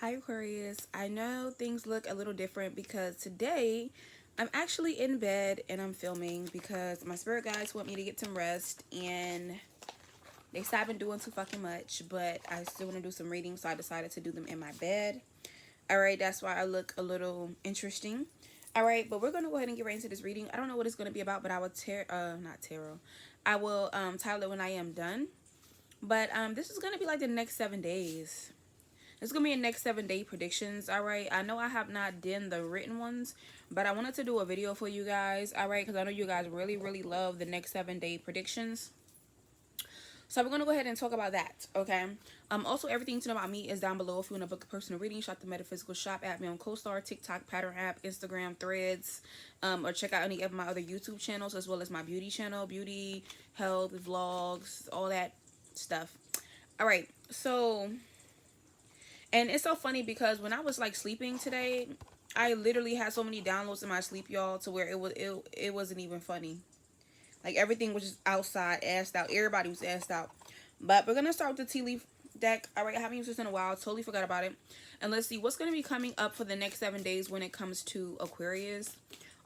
Hi Aquarius. I know things look a little different because today I'm actually in bed and I'm filming because my spirit guides want me to get some rest and they said I've been doing too fucking much, but I still want to do some reading, so I decided to do them in my bed. Alright, that's why I look a little interesting. Alright, but we're gonna go ahead and get right into this reading. I don't know what it's gonna be about, but I will not tarot. I will title it when I am done. But this is gonna be like the next 7 days. It's gonna be in next 7 day predictions. All right, I know I have not done the written ones, but I wanted to do a video for you guys. All right, because I know you guys really love the next 7 day predictions. So we're gonna go ahead and talk about that. Okay. Also, everything to know about me is down below. If you want to book a personal reading, shop the metaphysical shop at me on CoStar, TikTok, Pattern app, Instagram, Threads, or check out any of my other YouTube channels as well as my beauty channel, beauty, health, vlogs, all that stuff. All right, so. And it's so funny because when I was like sleeping today, I literally had so many downloads in my sleep, y'all, to where it wasn't even funny. Like everything was just outside, assed out. Everybody was assed out. But we're gonna start with the tea leaf deck. All right, I haven't used this in a while. Totally forgot about it. And let's see what's gonna be coming up for the next 7 days when it comes to Aquarius.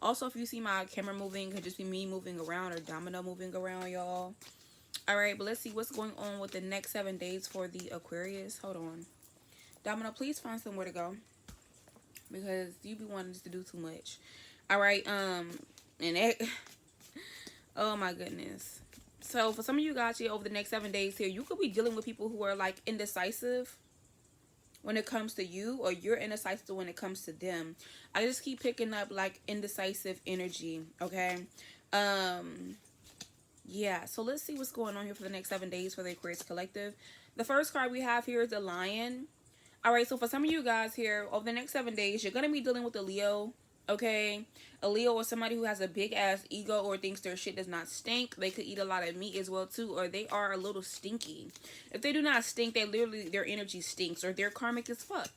Also, if you see my camera moving, it could just be me moving around or Domino moving around, y'all. All right, but let's see what's going on with the next 7 days for the Aquarius. Hold on. Domino, please find somewhere to go because you be wanting us to do too much. All right, and that, oh my goodness. So for some of you guys here over the next 7 days here, you could be dealing with people who are like indecisive when it comes to you, or you're indecisive when it comes to them. I just keep picking up like indecisive energy. Okay, yeah. So let's see what's going on here for the next 7 days for the Aquarius collective. The first card we have here is the Lion. All right, so for some of you guys here, over the next 7 days, you're going to be dealing with a Leo, okay? A Leo or somebody who has a big-ass ego or thinks their shit does not stink. They could eat a lot of meat as well, too, or they are a little stinky. If they do not stink, they literally, their energy stinks, or they're karmic as fuck.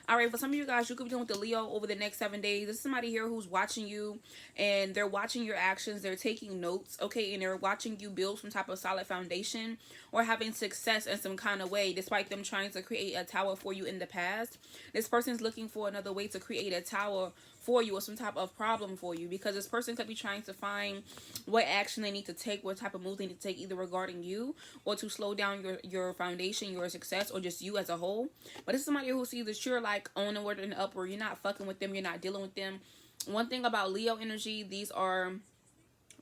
All right, for some of you guys, you could be dealing with the Leo over the next 7 days. This is somebody here who's watching you, and they're watching your actions. They're taking notes, okay? And they're watching you build some type of solid foundation or having success in some kind of way, despite them trying to create a tower for you in the past. This person's looking for another way to create a tower for you or some type of problem for you, because this person could be trying to find what action they need to take, what type of move they need to take, either regarding you or to slow down your foundation, your success, or just you as a whole. But it's somebody who sees that you're like on the word and up, where you're not fucking with them, you're not dealing with them. One thing about Leo energy, these are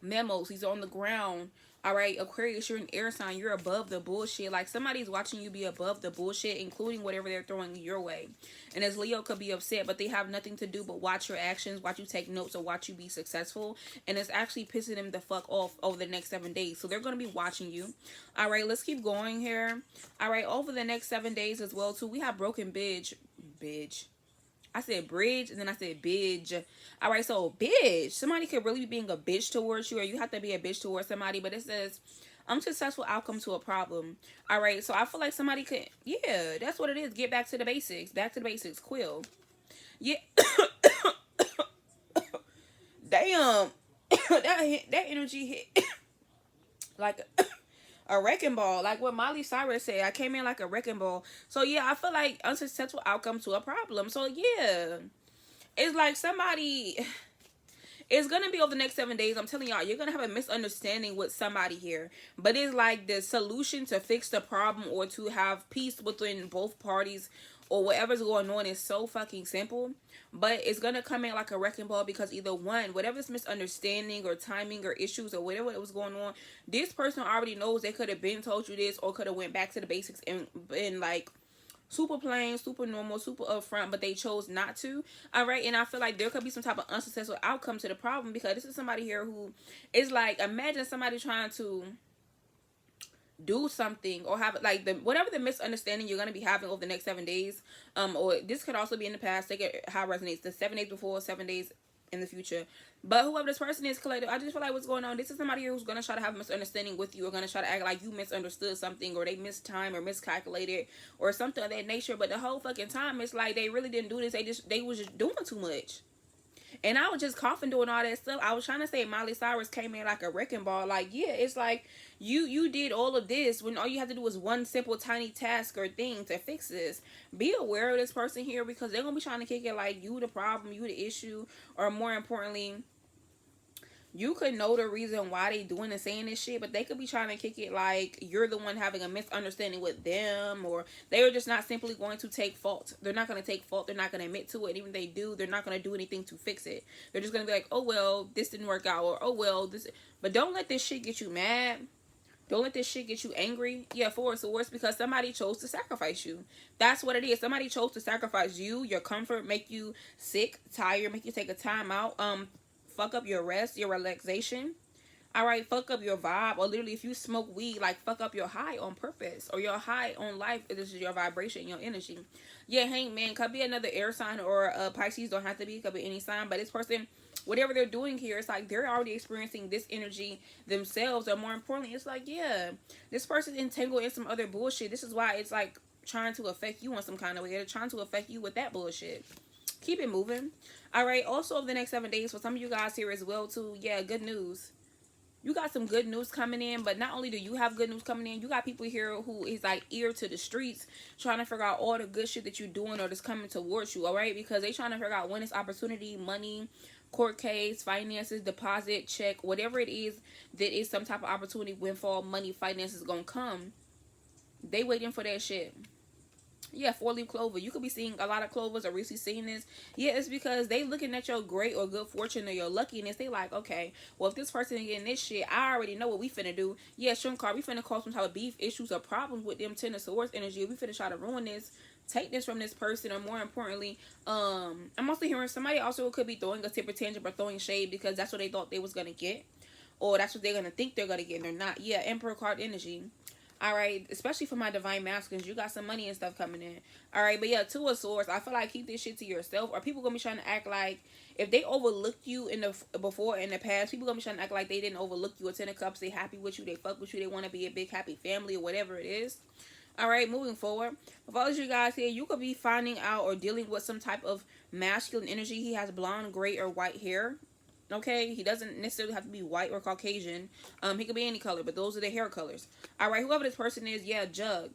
memos, these are on the ground. All right, Aquarius, you're an air sign, you're above the bullshit. Like somebody's watching you be above the bullshit, including whatever they're throwing your way. And as Leo could be upset, but they have nothing to do but watch your actions, watch you take notes, or watch you be successful. And it's actually pissing them the fuck off over the next 7 days. So they're going to be watching you. All right, let's keep going here. All right, over the next 7 days as well too, we have broken bitch. I said bridge and then I said bitch. All right, so bitch. Somebody could really be being a bitch towards you, or you have to be a bitch towards somebody. But it says unsuccessful outcome to a problem. All right, so I feel like somebody could, yeah, that's what it is. Get back to the basics. Back to the basics. Quill. Yeah. Damn. that energy hit like a wrecking ball, like what Miley Cyrus said. I came in like a wrecking ball. So yeah, I feel like unsuccessful outcome to a problem. So yeah, it's like somebody. It's gonna be over the next 7 days. I'm telling y'all, you're gonna have a misunderstanding with somebody here. But it's like the solution to fix the problem or to have peace within both parties or whatever's going on is so fucking simple. But it's gonna come in like a wrecking ball, because either one, whatever's misunderstanding or timing or issues or whatever was going on, this person already knows. They could have been told you this, or could have went back to the basics and been like super plain, super normal, super upfront, but they chose not to. All right, and I feel like there could be some type of unsuccessful outcome to the problem, because this is somebody here who is like, imagine somebody trying to do something or have like the whatever the misunderstanding you're going to be having over the next 7 days, or this could also be in the past. Take it how it resonates, the 7 days before, 7 days in the future. But whoever this person is, collective, I just feel like what's going on, this is somebody here who's going to try to have a misunderstanding with you, or going to try to act like you misunderstood something, or they missed time or miscalculated or something of that nature. But the whole fucking time, it's like they really didn't do this. They was just doing too much. And I was just coughing doing all that stuff. I was trying to say Miley Cyrus came in like a wrecking ball. Like, yeah, it's like you did all of this when all you have to do is one simple tiny task or thing to fix this. Be aware of this person here, because they're gonna be trying to kick it like you the problem, you the issue, or more importantly, you could know the reason why they doing and saying this shit, but they could be trying to kick it like you're the one having a misunderstanding with them, or they're just not simply going to take fault. They're not going to take fault. They're not going to admit to it. And even if they do, they're not going to do anything to fix it. They're just going to be like, oh, well, this didn't work out, or oh, well, this. But don't let this shit get you mad. Don't let this shit get you angry. Yeah, for it's the worst, because somebody chose to sacrifice you. That's what it is. Somebody chose to sacrifice you, your comfort, make you sick, tired, make you take a time out, fuck up your rest, your relaxation. All right, fuck up your vibe, or literally if you smoke weed, like fuck up your high on purpose, or your high on life. This is your vibration, your energy. Yeah, Hangman could be another air sign, or Pisces, don't have to be, could be any sign. But this person, whatever they're doing here, it's like they're already experiencing this energy themselves, or more importantly, it's like, yeah, this person's entangled in some other bullshit. This is why it's like trying to affect you in some kind of way. They're trying to affect you with that bullshit. Keep it moving. All right, also over the next 7 days, for some of you guys here as well too, yeah, good news. You got some good news coming in, but not only do you have good news coming in, you got people here who is like ear to the streets, trying to figure out all the good shit that you're doing or that's coming towards you. All right, because they trying to figure out when it's opportunity, money, court case, finances, deposit, check, whatever it is that is some type of opportunity, windfall, money, finances gonna come. They waiting for that shit. Yeah, 4-leaf clover. You could be seeing a lot of clovers, or recently seeing this. Yeah, it's because they looking at your great or good fortune or your luckiness. They like, okay, well, if this person is getting this shit, I already know what we finna do. Yeah, shrimp card, we finna cause some type of beef issues or problems with them 10 of swords energy. We finna try to ruin this, take this from this person, or more importantly, I'm also hearing somebody also could be throwing a temper tantrum or throwing shade because that's what they thought they was gonna get, or that's what they're gonna think they're gonna get, and they're not. Yeah, Emperor card energy. All right, especially for my divine masculines, you got some money and stuff coming in. All right, but yeah, 2 of swords. I feel like keep this shit to yourself, or people gonna be trying to act like if they overlooked you in the before in the past, people gonna be trying to act like they didn't overlook you. A 10 of cups, they happy with you, they fuck with you, they want to be a big happy family or whatever it is. All right, moving forward, for all of you guys here, you could be finding out or dealing with some type of masculine energy. He has blonde, gray, or white hair. Okay, he doesn't necessarily have to be white or Caucasian. He could be any color, but those are the hair colors. All right, whoever this person is, yeah, Jug.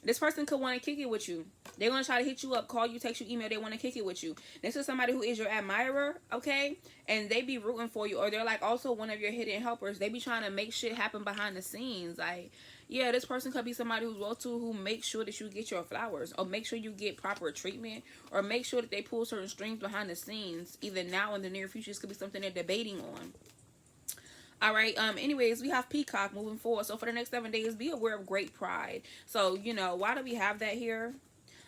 This person could want to kick it with you. They're going to try to hit you up, call you, text you, email. They want to kick it with you. This is somebody who is your admirer, okay? And they be rooting for you, or they're like also one of your hidden helpers. They be trying to make shit happen behind the scenes. Like, yeah, this person could be somebody who's well too, who makes sure that you get your flowers, or make sure you get proper treatment, or make sure that they pull certain strings behind the scenes. Either now or in the near future, this could be something they're debating on. All right, anyways, we have Peacock moving forward. So for the next 7 days, be aware of great pride. So, you know, why do we have that here?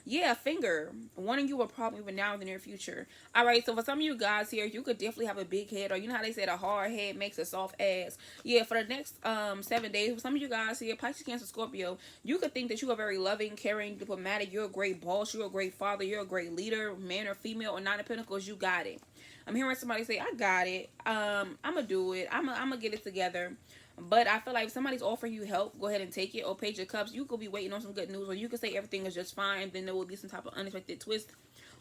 Yeah, finger. One of you will probably even now in the near future. All right, so for some of you guys here, you could definitely have a big head, or you know how they said a hard head makes a soft ass. Yeah, for the next 7 days, for some of you guys here, Pisces, Cancer, Scorpio, you could think that you are very loving, caring, diplomatic. You're a great boss. You're a great father. You're a great leader, man or female, or 9 of Pentacles. You got it. I'm hearing somebody say, I got it. I'm going to do it. I'm going to get it together. But I feel like if somebody's offering you help, go ahead and take it. Or Page of Cups, you could be waiting on some good news. Or you could say everything is just fine. And then there will be some type of unexpected twist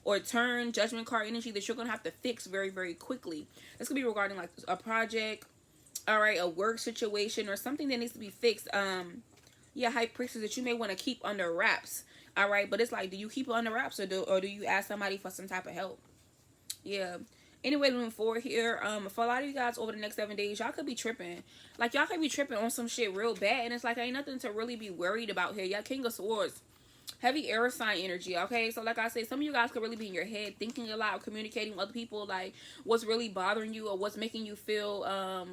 or turn, Judgment card energy that you're going to have to fix very, very quickly. This could be regarding like a project, all right, a work situation, or something that needs to be fixed. Yeah, High Priestess, that you may want to keep under wraps. All right, but it's like, do you keep it under wraps, or do you ask somebody for some type of help? Yeah. Anyway, moving forward here, for a lot of you guys over the next 7 days, y'all could be tripping. Like, y'all could be tripping on some shit real bad, and it's like, ain't nothing to really be worried about here. Y'all King of Swords. Heavy air sign energy, okay? So, like I said, some of you guys could really be in your head, thinking a lot, communicating with other people, like, what's really bothering you, or what's making you feel,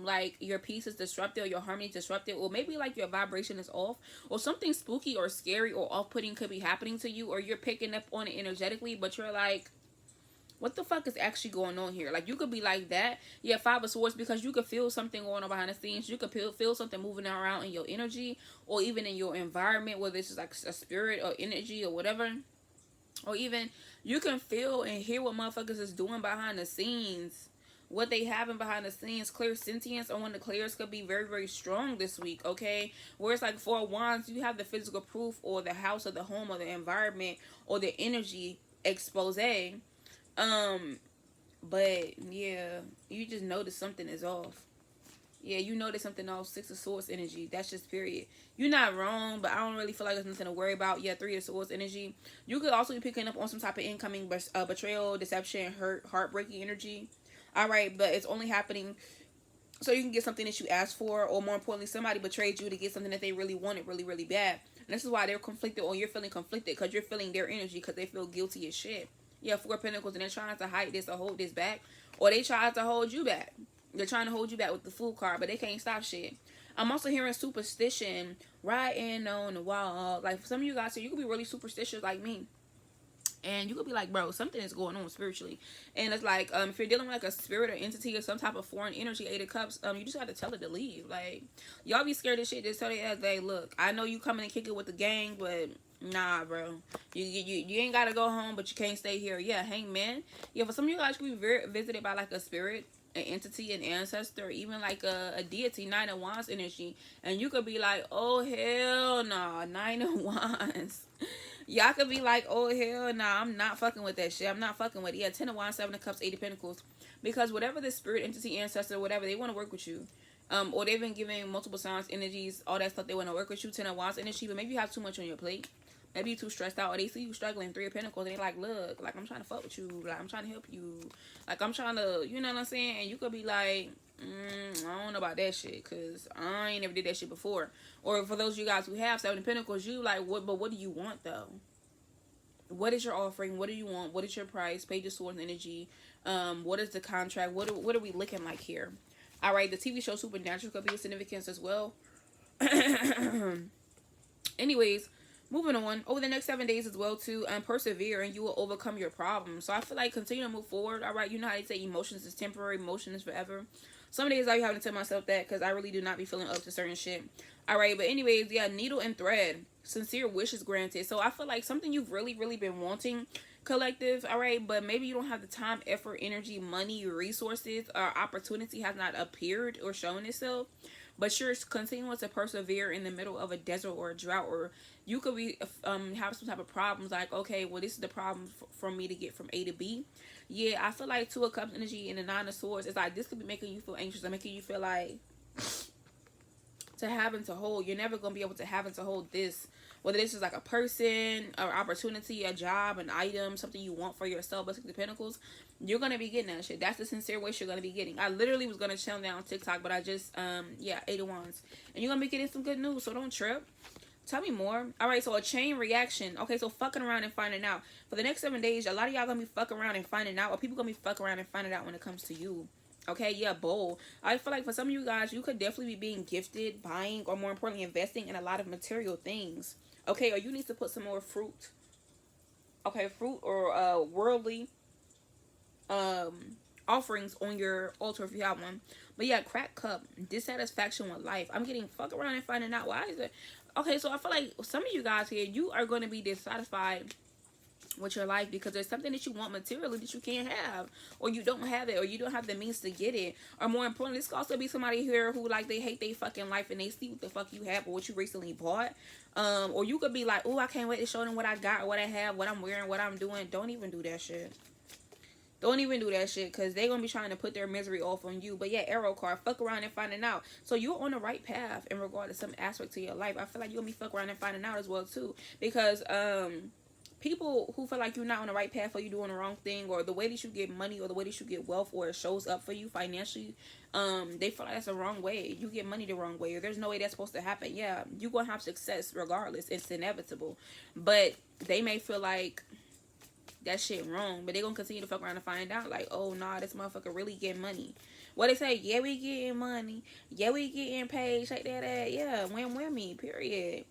like, your peace is disrupted, or your harmony is disrupted, or maybe, like, your vibration is off, or something spooky or scary or off-putting could be happening to you, or you're picking up on it energetically, but you're like, what the fuck is actually going on here? Like, you could be like that. Yeah, 5 of Swords, because you could feel something going on behind the scenes. You could feel something moving around in your energy, or even in your environment, whether it's like a spirit or energy or whatever. Or even you can feel and hear what motherfuckers is doing behind the scenes. What they having behind the scenes. Clear sentience on one of the clears could be very, very strong this week, okay? Where it's like 4 of Wands, you have the physical proof, or the house, or the home, or the environment, or the energy expose. But yeah, you just notice something is off. Yeah, you notice something off. Six of Swords energy. That's just period. You're not wrong, but I don't really feel like there's nothing to worry about. Yeah, Three of Swords energy. You could also be picking up on some type of incoming betrayal, deception, hurt, heartbreaking energy. All right, but it's only happening so you can get something that you asked for, or more importantly, somebody betrayed you to get something that they really wanted really, really bad. And this is why they're conflicted, or you're feeling conflicted because you're feeling their energy because they feel guilty as shit. Yeah, Four of Pentacles, and they're trying to hide this or hold this back, or they try to hold you back. They're trying to hold you back with the Fool card, but they can't stop shit. I'm also hearing superstition, writing on the wall. Like, for some of you guys here, you could be really superstitious like me. And you could be like, bro, something is going on spiritually. And it's like, if you're dealing with like a spirit or entity or some type of foreign energy, Eight of Cups, you just have to tell it to leave. Like, y'all be scared of shit. Just tell their ass, hey, look, I know you coming and kick it with the gang, but nah, bro. You ain't got to go home, but you can't stay here. Yeah, Hangman. Yeah, for some of you guys, you could be visited by like a spirit, an entity, an ancestor, or even like a deity, Nine of Wands energy. And you could be like, oh, hell no, Nine of Wands. Y'all could be like, oh, hell nah, I'm not fucking with that shit. I'm not fucking with it. Yeah, 10 of Wands, 7 of Cups, 8 of Pentacles. Because whatever the spirit, entity, ancestor, whatever, they want to work with you. Or they've been giving multiple signs, energies, all that stuff. They want to work with you. 10 of Wands energy, but maybe you have too much on your plate. Maybe you're too stressed out, or they see you struggling. 3 of Pentacles, and they're like, look, like, I'm trying to fuck with you. Like, I'm trying to help you. Like, I'm trying to, you know what I'm saying? And you could be like, I don't know about that shit, because I ain't never did that shit before. Or for those of you guys who have 7 of Pentacles, you like, what? But what do you want, though? What is your offering? What do you want? What is your price? Page of Swords energy. What is the contract? What are we looking like here? All right, the TV show Supernatural could be a significance as well. Anyways, moving on. Over the next 7 days as well, too, persevere and you will overcome your problems. So I feel like continue to move forward. All right, you know how they say emotions is temporary, emotion is forever. Some days I be having to tell myself that because I really do not be feeling up to certain shit. All right, but anyways, yeah, needle and thread. Sincere wishes granted. So I feel like something you've really, really been wanting, collective, all right, but maybe you don't have the time, effort, energy, money, resources, or opportunity has not appeared or shown itself. But you're continuing to persevere in the middle of a desert or a drought, or you could be have some type of problems like, okay, well, this is the problem for me to get from A to B. Yeah, I feel like 2 of Cups energy and the 9 of Swords is like, this could be making you feel anxious and making you feel like to have and to hold. You're never going to be able to have and to hold this. Whether this is like a person, or opportunity, a job, an item, something you want for yourself, but 6 of Pentacles, you're going to be getting that shit. That's the sincere wish you're going to be getting. I literally was going to channel that on TikTok, but I just, yeah, 8 of Wands. And you're going to be getting some good news, so don't trip. Tell me more. All right, so a chain reaction. Okay, so fucking around and finding out. For the next 7 days, a lot of y'all going to be fucking around and finding out, or people going to be fucking around and finding out when it comes to you. Okay, yeah, bold. I feel like for some of you guys, you could definitely be being gifted, buying, or more importantly, investing in a lot of material things. Okay, or you need to put some more fruit. Okay, fruit or worldly offerings on your altar if you have one. But yeah, crack cup, dissatisfaction with life. I'm getting fuck around and finding out why is it. Okay, so I feel like some of you guys here, you are going to be dissatisfied with your life because there's something that you want materially that you can't have, or you don't have it, or you don't have the means to get it, or more importantly, this could also be somebody here who like they hate their fucking life and they see what the fuck you have or what you recently bought, or you could be like, oh, I can't wait to show them what I got or what I have, what I'm wearing, what I'm doing. Don't even do that shit. Don't even do that shit, because they're going to be trying to put their misery off on you. But yeah, arrow card, fuck around and finding out. So you're on the right path in regard to some aspect to your life. I feel like you're going to be fuck around and finding out as well too, because people who feel like you're not on the right path, or you're doing the wrong thing, or the way that you get money, or the way that you get wealth, or it shows up for you financially, they feel like that's the wrong way. You get money the wrong way, or there's no way that's supposed to happen. Yeah, you're gonna have success regardless. It's inevitable. But they may feel like that shit wrong, but they're gonna continue to fuck around and find out like, oh nah, this motherfucker really getting money. What they say, yeah, we getting money, yeah, we getting paid, shake that ass, yeah, win me, period.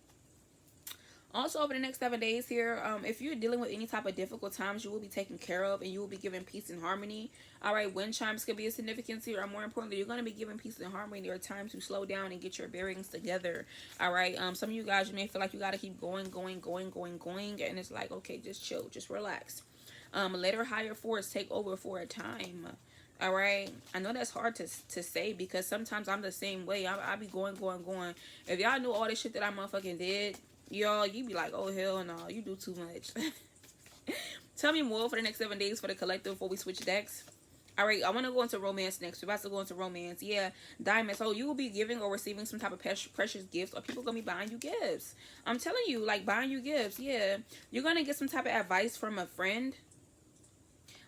Also, over the next 7 days here, if you're dealing with any type of difficult times, you will be taken care of and you will be given peace and harmony. All right, wind chimes could be a significance here, or more importantly, you're going to be given peace and harmony. There are times to slow down and get your bearings together. All right, some of you guys, you may feel like you got to keep going, and it's like, okay, just chill, just relax. Let her higher force take over for a time. All right, I know that's hard to say, because sometimes I'm the same way. I be going. If y'all knew all this shit that I motherfucking did, y'all, you be like, oh hell no, you do too much. Tell me more for the next 7 days for the collective before we switch decks. All right, I want to go into romance next. We're about to go into romance. Yeah, diamond. So you will be giving or receiving some type of precious gifts, or people gonna be buying you gifts. I'm telling you, like buying you gifts. Yeah, you're gonna get some type of advice from a friend.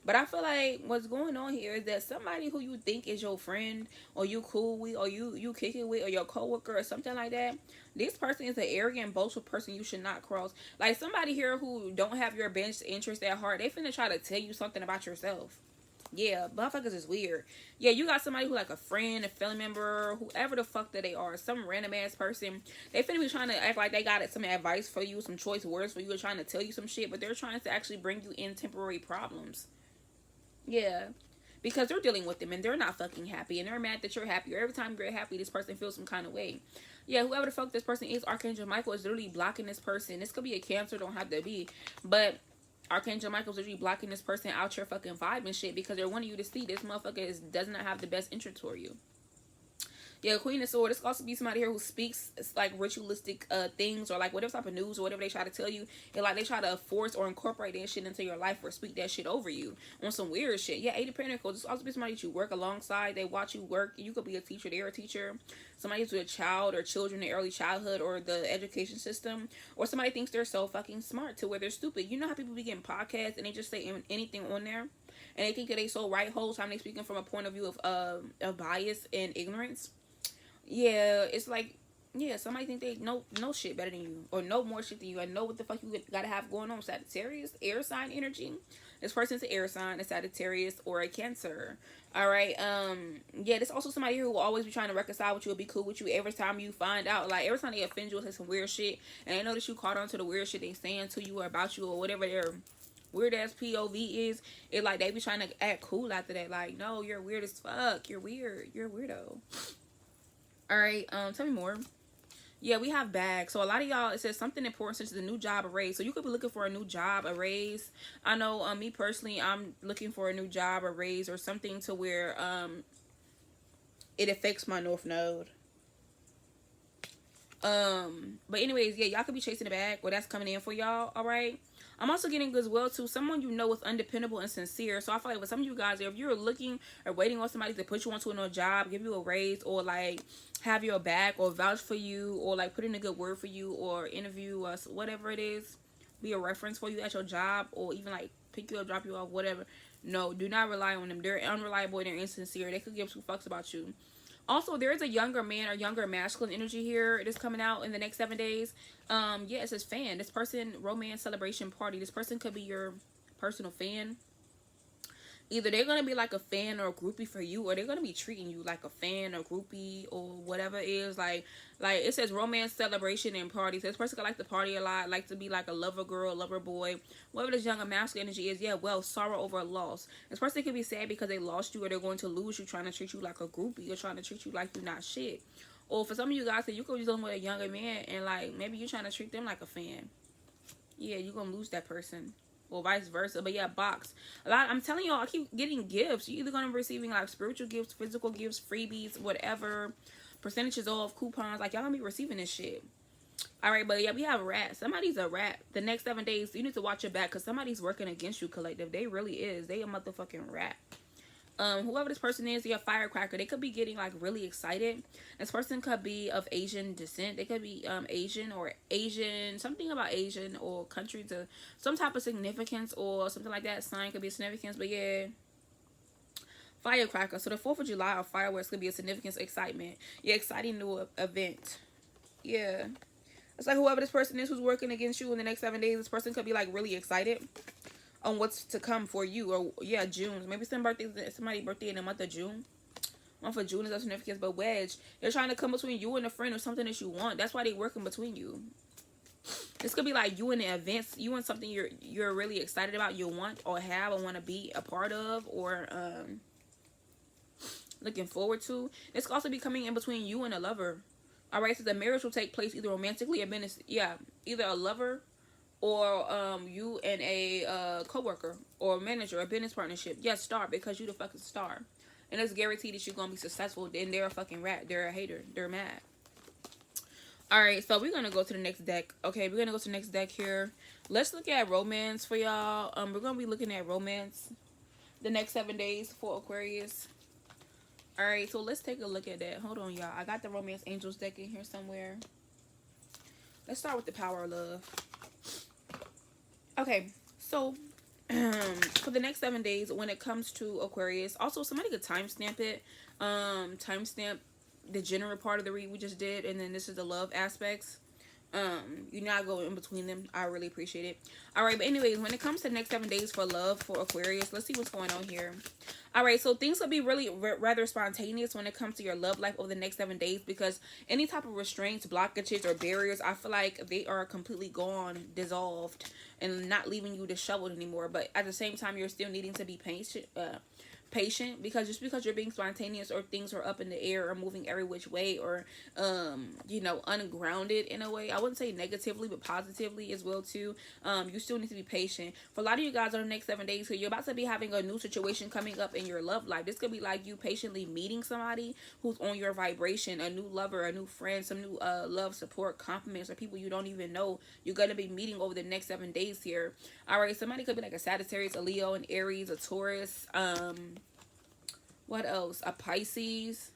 But I feel like what's going on here is that somebody who you think is your friend, or you cool with, or you kick it with, or your coworker or something like that, this person is an arrogant, boastful person you should not cross. Like somebody here who don't have your best interest at heart, they finna try to tell you something about yourself. Yeah, motherfuckers is weird. Yeah, you got somebody who like a friend, a family member, whoever the fuck that they are, some random ass person. They finna be trying to act like they got some advice for you, some choice words for you, or trying to tell you some shit, but they're trying to actually bring you in temporary problems. Yeah. Because they're dealing with them and they're not fucking happy and they're mad that you're happy. Or every time you're happy, this person feels some kind of way. Yeah, whoever the fuck this person is, Archangel Michael is literally blocking this person. This could be a Cancer, don't have to be. But Archangel Michael's literally blocking this person out your fucking vibe and shit because they're wanting you to see this motherfucker does not have the best interest for you. Yeah, Queen of Swords. This could also be somebody here who speaks like ritualistic things or like whatever type of news or whatever they try to tell you. And like they try to force or incorporate that shit into your life or speak that shit over you on some weird shit. Yeah, Eight of Pentacles. This also be somebody that you work alongside. They watch you work. You could be a teacher. They're a teacher. Somebody who's a child or children in early childhood or the education system. Or somebody thinks they're so fucking smart to where they're stupid. You know how people be getting podcasts and they just say anything on there? And they think that they so right whole time they speaking from a point of view of bias and ignorance. Yeah, it's like, yeah, somebody think they know shit better than you or know more shit than you and know what the fuck you gotta have going on. Sagittarius, air sign energy. This person's an air sign, a Sagittarius or a Cancer. All right. Yeah, this also somebody who will always be trying to reconcile with you or be cool with you every time you find out. Like every time they offend you with some weird shit and they know that you caught on to the weird shit they saying to you or about you or whatever their weird ass POV is, it like they be trying to act cool after that. Like, no, you're weird as fuck. You're weird. You're a weirdo. All right, tell me more. Yeah, we have bags. So a lot of y'all, it says something important such as a new job, a raise. So you could be looking for a new job, a raise. I know, me personally, I'm looking for a new job, a raise, or something to where it affects my North Node. But anyways, yeah, y'all could be chasing the bag. Well, that's coming in for y'all. All right. I'm also getting as well too someone you know is undependable and sincere. So I feel like with some of you guys, if you're looking or waiting on somebody to put you onto a job, give you a raise, or like have your back, or vouch for you, or like put in a good word for you, or interview us, whatever it is, be a reference for you at your job, or even like pick you up, drop you off, whatever. No, do not rely on them. They're unreliable and they're insincere. They could give two fucks about you. Also, there is a younger man or younger masculine energy here. It is coming out in the next 7 days. Yeah, it says fan. This person, romance, celebration, party. This person could be your personal fan. Either they're going to be like a fan or a groupie for you, or they're going to be treating you like a fan or groupie or whatever it is. Like it says romance, celebration, and party. So this person could like to party a lot, like to be like a lover girl, lover boy, whatever this younger masculine energy is. Yeah, well, sorrow over a loss. This person could be sad because they lost you or they're going to lose you, trying to treat you like a groupie or trying to treat you like you're not shit. Or for some of you guys, you could be dealing with a younger man and like maybe you're trying to treat them like a fan. Yeah, you're going to lose that person. Or vice versa. But yeah, box. I'm telling y'all, I keep getting gifts. You're either going to be receiving like spiritual gifts, physical gifts, freebies, whatever. Percentages off, coupons. Like y'all going to be receiving this shit. Alright, but yeah, we have a rat. Somebody's a rat. The next 7 days, you need to watch your back because somebody's working against you, collective. They really is. They a motherfucking rat. Whoever this person is, they're a firecracker. They could be getting like really excited. This person could be of Asian descent. They could be Asian or Asian, something about Asian or country to some type of significance or something like that. Sign could be a significance, but yeah. Firecracker. So the 4th of July or fireworks could be a significance, excitement. Yeah, exciting new event. Yeah. It's like whoever this person is who's working against you in the next 7 days, this person could be like really excited on what's to come for you. Or yeah, June. Maybe somebody's birthday in the month of June. Month of June is of significance, but wedge. They're trying to come between you and a friend or something that you want. That's why they're working between you. This could be like you in the events, you and something you're really excited about, you want or have or want to be a part of or looking forward to. This could also be coming in between you and a lover. Alright, so the marriage will take place either romantically or business. Yeah, either a lover or you and a co-worker or manager or business partnership. Yes, star, because you the fucking star. And it's guaranteed that you're gonna be successful. Then they're a fucking rat. They're a hater. They're mad. Alright, so we're gonna go to the next deck. Okay, we're gonna go to the next deck here. Let's look at romance for y'all. We're gonna be looking at romance. the next 7 days for Aquarius. All right, so let's take a look at that. Hold on, y'all. I got the Romance Angels deck in here somewhere. Let's start with the power of love. Okay, so for the next 7 days, when it comes to Aquarius, also somebody could timestamp it. Timestamp the general part of the read we just did, and then this is the love aspects. You not go in between them. I really appreciate it. All right, but anyways, when it comes to the next 7 days for love for Aquarius, let's see what's going on here. All right, so things will be really rather spontaneous when it comes to your love life over the next 7 days, because any type of restraints, blockages, or barriers, I feel like they are completely gone, dissolved, and not leaving you disheveled anymore. But at the same time, you're still needing to be patient, because just because you're being spontaneous, or things are up in the air or moving every which way, or you know, ungrounded in a way, I wouldn't say negatively but positively as well too, you still need to be patient. For a lot of you guys on the next 7 days, so you're about to be having a new situation coming up in your love life. This could be like you patiently meeting somebody who's on your vibration, a new lover, a new friend, some new love, support, compliments, or people you don't even know you're going to be meeting over the next 7 days here. All right, somebody could be like a Sagittarius, a Leo, an Aries, a Taurus, what else? A Pisces.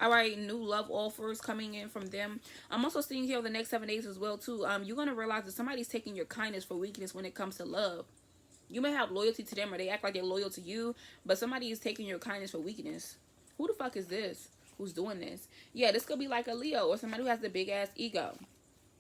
All right, new love offers coming in from them. I'm also seeing here over the next 7 days as well too. You're gonna realize that somebody's taking your kindness for weakness when it comes to love. You may have loyalty to them, or they act like they're loyal to you, but somebody is taking your kindness for weakness. Who the fuck is this? Who's doing this? Yeah, this could be like a Leo, or somebody who has the big ass ego.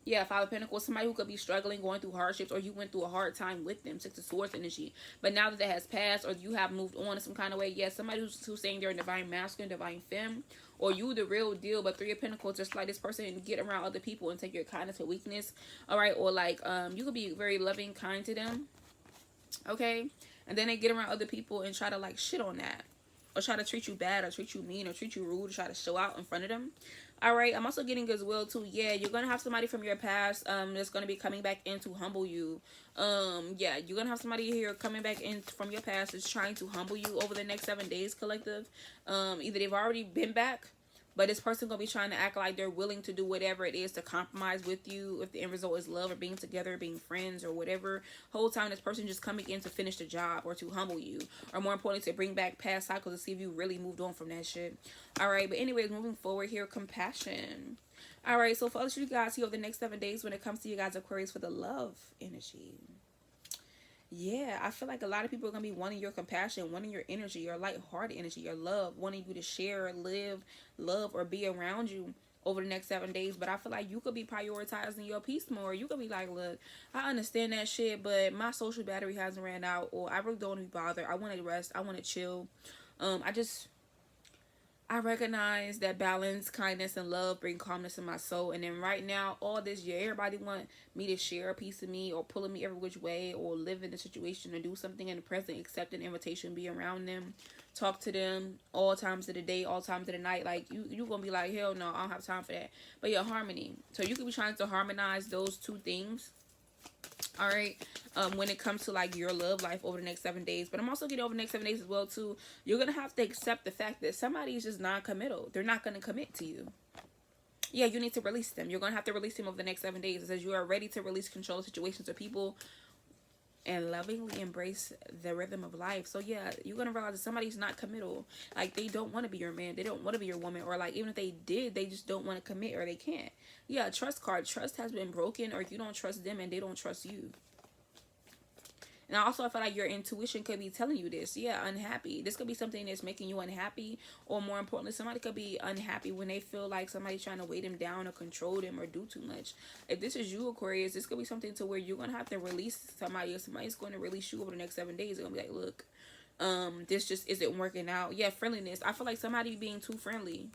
Yeah, Five of Pentacles, somebody who could be struggling, going through hardships, or you went through a hard time with them. Six of Swords energy. But now that that has passed, or you have moved on in some kind of way, yes, somebody who's saying they're a divine masculine, divine femme, or you the real deal. But Three of Pentacles, just like this person, and get around other people and take your kindness for weakness. All right, or like you could be very loving, kind to them. Okay, and then they get around other people and try to like shit on that, or try to treat you bad, or treat you mean, or treat you rude, or try to show out in front of them. All right, I'm also getting as well too, yeah, you're gonna have somebody from your past that's gonna be coming back in to humble you. Yeah, you're gonna have somebody here coming back in from your past that's trying to humble you over the next 7 days, collective. Either they've already been back, but this person gonna be trying to act like they're willing to do whatever it is to compromise with you, if the end result is love, or being together, being friends, or whatever. Whole time this person just coming in to finish the job, or to humble you, or more importantly to bring back past cycles to see if you really moved on from that shit. All right, but anyways, moving forward here, compassion. All right, so for all of you guys here over the next 7 days, when it comes to you guys Aquarius, for the love energy, yeah, I feel like a lot of people are going to be wanting your compassion, wanting your energy, your light-hearted energy, your love, wanting you to share, live, love, or be around you over the next 7 days. But I feel like you could be prioritizing your peace more. You could be like, look, I understand that shit, but my social battery hasn't ran out, or I really don't want to be bothered. I want to rest. I want to chill. I recognize that balance, kindness, and love bring calmness in my soul. And then right now, all this year, everybody want me to share a piece of me, or pulling me every which way, or live in the situation, or do something in the present, accept an invitation, be around them, talk to them all times of the day, all times of the night. Like, you gonna be like, hell no, I don't have time for that. But yeah, harmony. So you could be trying to harmonize those two things. All right, when it comes to like your love life over the next 7 days. But I'm also getting over the next 7 days as well too. You're gonna have to accept the fact that somebody is just non-committal. They're not gonna commit to you. Yeah, you need to release them. You're gonna have to release them over the next 7 days. It says you are ready to release control situations or people, and lovingly embrace the rhythm of life. So yeah, you're gonna realize that somebody's not committal. Like, they don't want to be your man, they don't want to be your woman, or like even if they did, they just don't want to commit, or they can't. Yeah, trust card. Trust has been broken, or you don't trust them and they don't trust you. And also, I feel like your intuition could be telling you this. Yeah, unhappy. This could be something that's making you unhappy. Or more importantly, somebody could be unhappy when they feel like somebody's trying to weigh them down, or control them, or do too much. If this is you, Aquarius, this could be something to where you're going to have to release somebody, or somebody's going to release you over the next 7 days. They're going to be like, look, this just isn't working out. Yeah, friendliness. I feel like somebody being too friendly.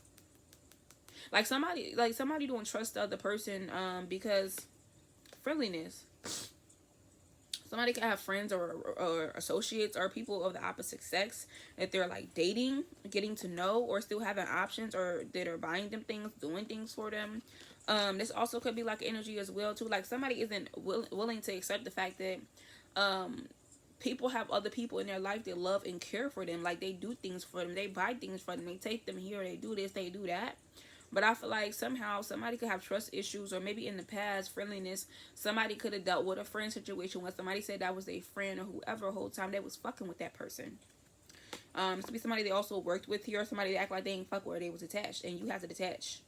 Like somebody don't trust the other person because friendliness. Somebody can have friends or associates or people of the opposite sex that they're like dating, getting to know, or still having options, or that are buying them things, doing things for them. This also could be like energy as well too. Like somebody isn't willing to accept the fact that people have other people in their life that love and care for them. Like, they do things for them, they buy things for them, they take them here, they do this, they do that. But I feel like somehow somebody could have trust issues, or maybe in the past, friendliness. Somebody could have dealt with a friend situation where somebody said that was a friend, or whoever, whole time they was fucking with that person. This could be somebody they also worked with here, or somebody that act like they ain't fuck where they was attached, and you have to detach.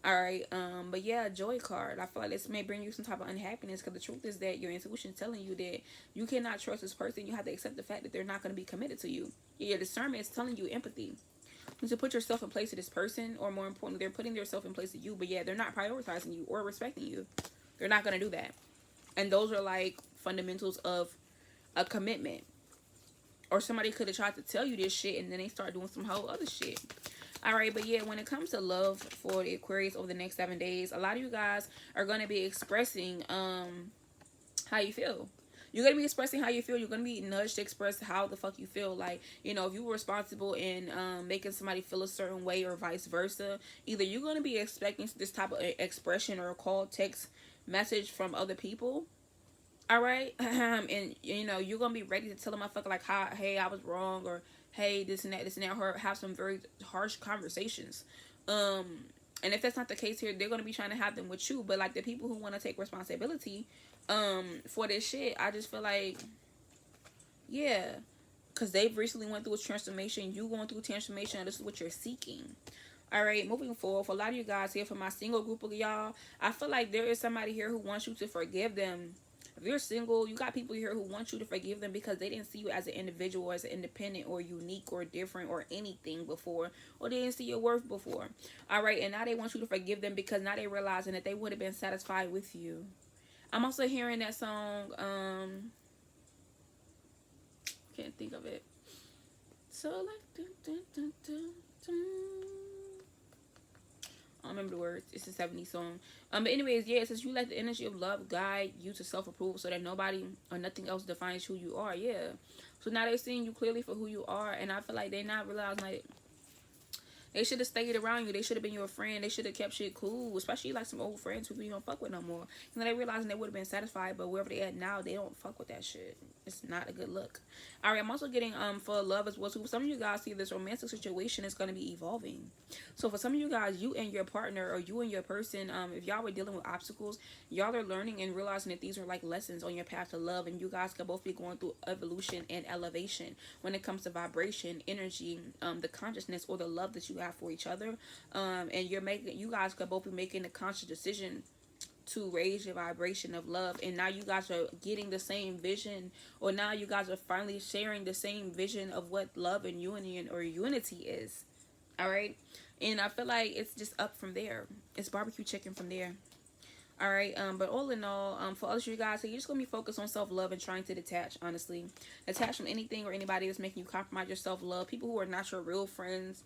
All right, but yeah, joy card. I feel like this may bring you some type of unhappiness, because the truth is that your intuition is telling you that you cannot trust this person. You have to accept the fact that they're not going to be committed to you. Your discernment is telling you empathy. You need to put yourself in place of this person, or more importantly, they're putting themselves in place of you. But yeah, they're not prioritizing you or respecting you. They're not going to do that. And those are like fundamentals of a commitment. Or somebody could have tried to tell you this shit, and then they start doing some whole other shit. Alright, but yeah, when it comes to love for the Aquarius over the next 7 days, a lot of you guys are going to be expressing how you feel. You're going to be expressing how you feel. You're going to be nudged to express how the fuck you feel. Like, you know, if you were responsible in making somebody feel a certain way, or vice versa, either you're going to be expecting this type of expression or a call, text, message from other people. Alright? And, you know, you're going to be ready to tell a motherfucker, like, hey, I was wrong, or hey, this and that, or have some very harsh conversations. And if that's not the case here, they're going to be trying to have them with you. But, like, the people who want to take responsibility for this shit, I just feel like, yeah, because they've recently went through a transformation. You going through a transformation, and this is what you're seeking. All right, moving forward, for a lot of you guys here, for my single group of y'all, I feel like there is somebody here who wants you to forgive them. If you're single, you got people here who want you to forgive them because they didn't see you as an individual, as an independent or unique or different or anything before, or they didn't see your worth before. All right, and now they want you to forgive them because now they realizing that they would have been satisfied with you. I'm also hearing that song, can't think of it. So like, dun, dun, dun, dun, dun. I don't remember the words. It's a 70s song. But anyways, yeah, it says you let the energy of love guide you to self-approval so that nobody or nothing else defines who you are. Yeah. So now they're seeing you clearly for who you are. And I feel like they're not realizing, like, they should have stayed around you. They should have been your friend. They should have kept shit cool. Especially like some old friends who you don't fuck with no more. And then they realizing they would have been satisfied. But wherever they at now, they don't fuck with that shit. It's not a good look. Alright, I'm also getting for love as well. So for some of you guys, see this romantic situation is going to be evolving. So for some of you guys, you and your partner, or you and your person, if y'all were dealing with obstacles, y'all are learning and realizing that these are like lessons on your path to love. And you guys could both be going through evolution and elevation when it comes to vibration, energy, the consciousness or the love that you have for each other. And you guys could both be making a conscious decision to raise your vibration of love, and now you guys are getting the same vision, or now you guys are finally sharing the same vision of what love and union or unity is. All right, and I feel like it's just up from there. It's barbecue chicken from there. All right, but all in all, for us, you guys, so you're just gonna be focused on self-love and trying to detach. Honestly, detach from anything or anybody that's making you compromise your self-love. People who are not your real friends,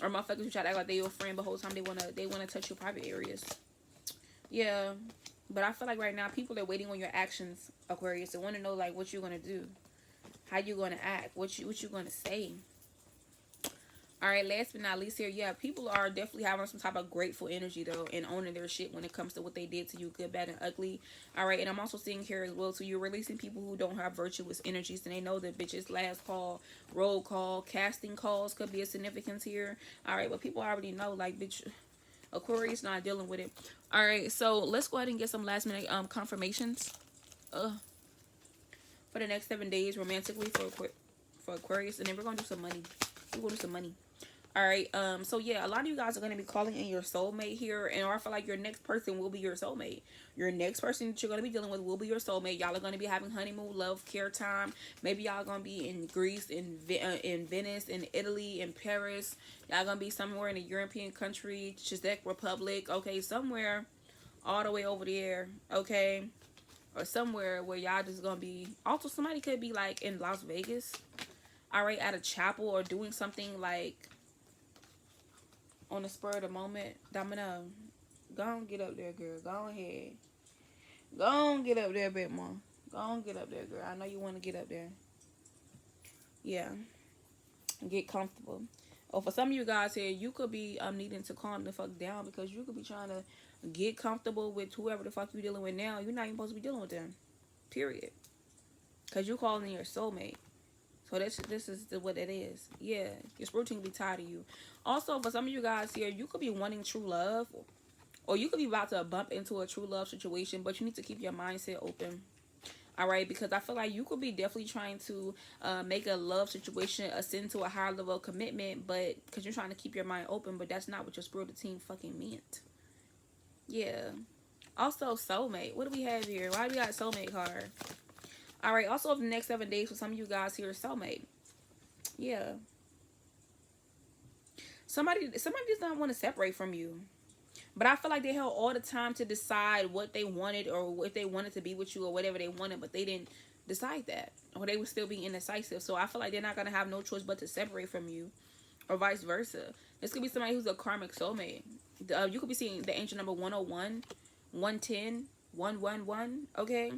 or motherfuckers who try to act like they your friend, but the whole time they wanna touch your private areas. Yeah, but I feel like right now people are waiting on your actions, Aquarius. They want to know like what you're gonna do, how you gonna act, what you gonna say. All right, last but not least here, yeah, people are definitely having some type of grateful energy though, and owning their shit when it comes to what they did to you, good, bad, and ugly. All right, and I'm also seeing here as well, so you're releasing people who don't have virtuous energies, and they know that bitches last call, roll call, casting calls could be a significance here. All right, but people already know like bitch. Aquarius not dealing with it. All right, so let's go ahead and get some last minute confirmations for the next 7 days romantically for Aquarius, and then we're gonna do some money. We're gonna do some money. All right, so yeah, a lot of you guys are going to be calling in your soulmate here, and I feel like your next person will be your soulmate. Your next person that you're going to be dealing with will be your soulmate. Y'all are going to be having honeymoon, love, care time. Maybe y'all going to be in Greece, in Venice, in Italy, in Paris. Y'all going to be somewhere in a European country, Czech Republic, okay, somewhere all the way over there, okay, or somewhere where y'all just going to be. Also, somebody could be like in Las Vegas, all right, at a chapel, or doing something like on the spur of the moment. Domino, go on, get up there, girl. Go ahead. Go on, get up there a bit more. Go on, get up there, girl. I know you want to get up there. Yeah. Get comfortable. Or for some of you guys here, you could be needing to calm the fuck down, because you could be trying to get comfortable with whoever the fuck you dealing with now. You're not even supposed to be dealing with them. Period. Because you calling your soulmate. So this is what it is. Yeah, your spirit team will be tired of you. Also, for some of you guys here, you could be wanting true love, or you could be about to bump into a true love situation, but you need to keep your mindset open. All right, because I feel like you could be definitely trying to make a love situation ascend to a higher level of commitment, but because you're trying to keep your mind open, but that's not what your spiritual team fucking meant. Yeah. Also, soulmate. What do we have here? Why do we got soulmate card? All right. Also, over the next 7 days, for some of you guys here, soulmate. Yeah. Somebody does not want to separate from you. But I feel like they held all the time to decide what they wanted or if they wanted to be with you or whatever they wanted, but they didn't decide that. Or they would still be indecisive. So I feel like they're not going to have no choice but to separate from you or vice versa. This could be somebody who's a karmic soulmate. You could be seeing the angel number 101, 110, 111, okay?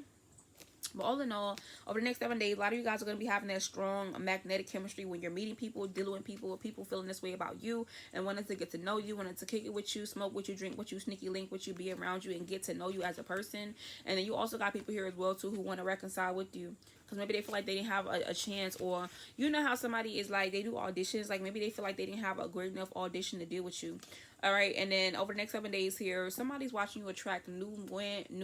But all in all, over the next 7 days, a lot of you guys are going to be having that strong magnetic chemistry when you're meeting people, dealing with people feeling this way about you and wanting to get to know you, wanting to kick it with you, smoke with you, drink with you, sneaky link with you, be around you, and get to know you as a person. And then you also got people here as well, too, who want to reconcile with you. Because maybe they feel like they didn't have a chance, or you know how somebody is like, they do auditions, like maybe they feel like they didn't have a great enough audition to deal with you. All right, and then over the next 7 days here, somebody's watching you attract new